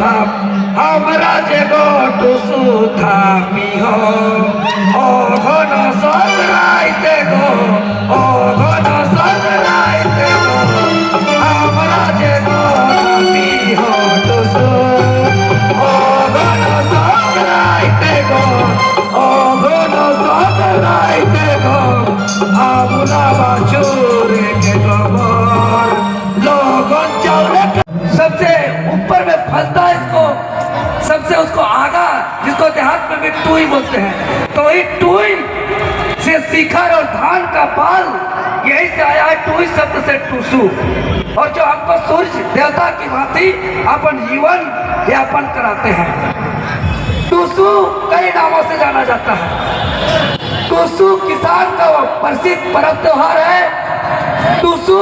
था हमरा जे गो टुसु था पिहो ओ घन सजराइते गो ओ घन सजराइते गो हमरा जे गो पिहो टुसु ओ घन सजराइते गो ओ घन सजराइते गो आमुला बाछुर के गोबर लोगन चौरे सबसे ऊपर में फलता है इसको, सबसे उसको आगा, जिसको देहात में भी टूई बोलते हैं, तो वही टूई से शिखर और धान का बाल यही से आया है, टूई शब्द से टूसू। और जो हमको सूर्य देवता की भांति अपन जीवन यापन कराते हैं। टूसू कई नामों से जाना जाता है। टूसू किसान का प्रसिद्ध पर्व त्योहार है। टूसू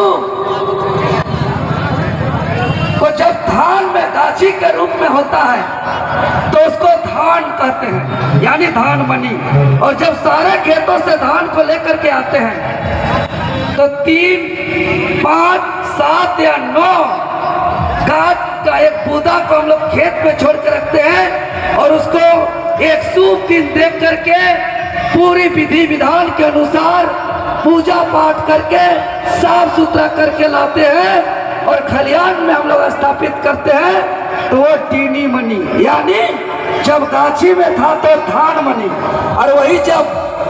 तो जब धान में गाछी के रूप में होता है तो उसको धान कहते हैं, यानी धान मनी। और जब सारे खेतों से धान को लेकर के आते हैं तो 3, 5, 7 या 9 गाछ का एक पौधा को हम लोग खेत में छोड़ के रखते हैं और उसको एक शुभ दिन देख करके पूरी विधि विधान के अनुसार पूजा पाठ करके साफ सुथरा करके लाते हैं और खलियान में हम लोग स्थापित करते हैं। तो वो टीनी मनी, यानी जब गाछी में था तो धान मनी, और वही जब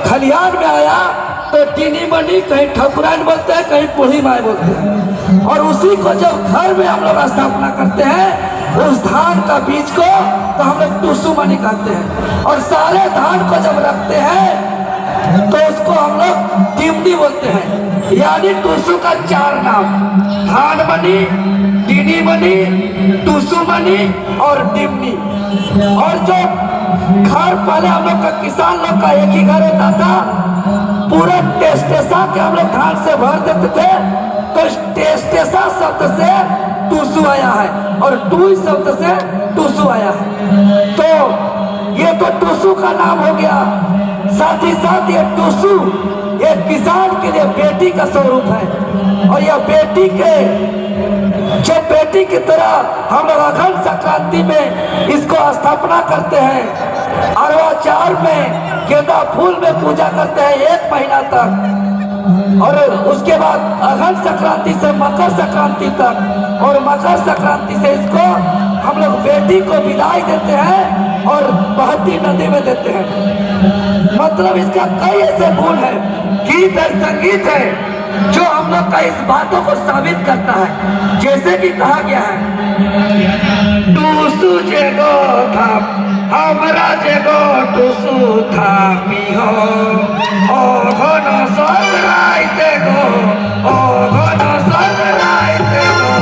खलियान में आया तो टीनी मनी, कहीं ठकुराइन बोलते हैं, कहीं बूढ़ी माई बोलते हैं। और उसी को जब घर में हम लोग स्थापना करते हैं, उस धान का बीज को तो हम लोग टूसू मनी कहते हैं। और सारे धान को जब रखते हैं तो उसको हम लोग टिमनी बोलते हैं, यानी टूसू का 4 नाम, धान मनी, टीनी मनी, टूसू मनी और टिमनी। और जो घर पहले हम लोग का किसान लोग का एक ही घर होता था, पूरा टेस्टेसा के हम लोग धान से भर देते थे, तो टेस्टेसा शब्द से टूसू आया है और टूई शब्द से टूसू आया है। तो ये तो टूसू का नाम हो गया। साथ ही साथ ये टूसू एक किसान के लिए बेटी का स्वरूप है। और यह बेटी के जब बेटी की तरह हम लोग अघन संक्रांति में इसको स्थापना करते हैं, अरवा चार में गेंदा फूल में पूजा करते हैं 1 महीना तक। और उसके बाद अघन संक्रांति से मकर संक्रांति तक, और मकर संक्रांति से इसको हम लोग बेटी को विदाई देते हैं और बहती नदी में देते हैं। मतलब इसका कई ऐसे गुण है, गीत है, संगीत है, जो हम लोग का इस बातों को साबित करता है। जैसे कि कहा गया है, टूसू जेगो था हमरा जेगो टूसू था पिहो ओ घन सजराइते गो ओ घन सजराइते गो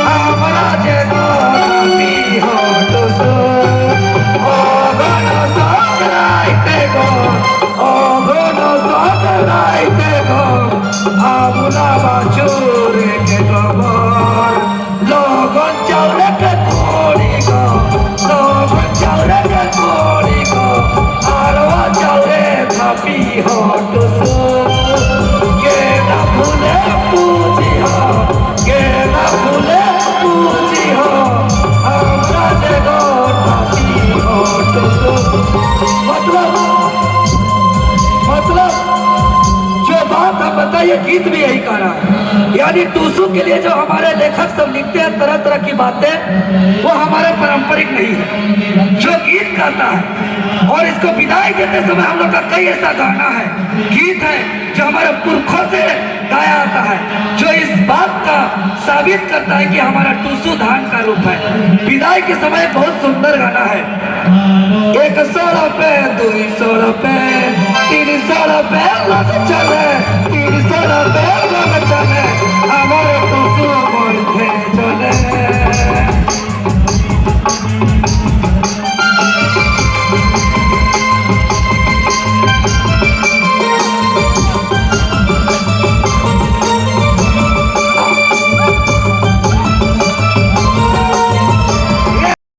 हमरा जेगो पिहो टूसू ओ घन सजराइते गो ओ घन सजराइते गो आमुला बाछुर के गोबर लोगन चौरे के कोड़ी गो लोगन चौरे के कोड़ी गो आरवा चौरे थापी हो टुसू के ना भूले पूजी हो के ना भूले पूजी हो हमरा जगो थापी हो टुसू। मतलब जो बात हम बताइए, गीत भी यही कह रहा है। यानी टूसू के लिए जो हमारे लेखक सब लिखते हैं तरह तरह की बातें, वो हमारे पारंपरिक नहीं है। जो गीत गाता है और इसको विदाई देते समय हम लोग का कई ऐसा गाना है, गीत है जो हमारे पुरखों से गाया आता है, जो इस बात का साबित करता है कि हमारा टूसू धान का रूप है। विदाई के समय बहुत सुंदर गाना है। 100 रुपए 200 रुपए 300 रुपए लग चले 300 रुपए लग चले हमारे टूसू बोलते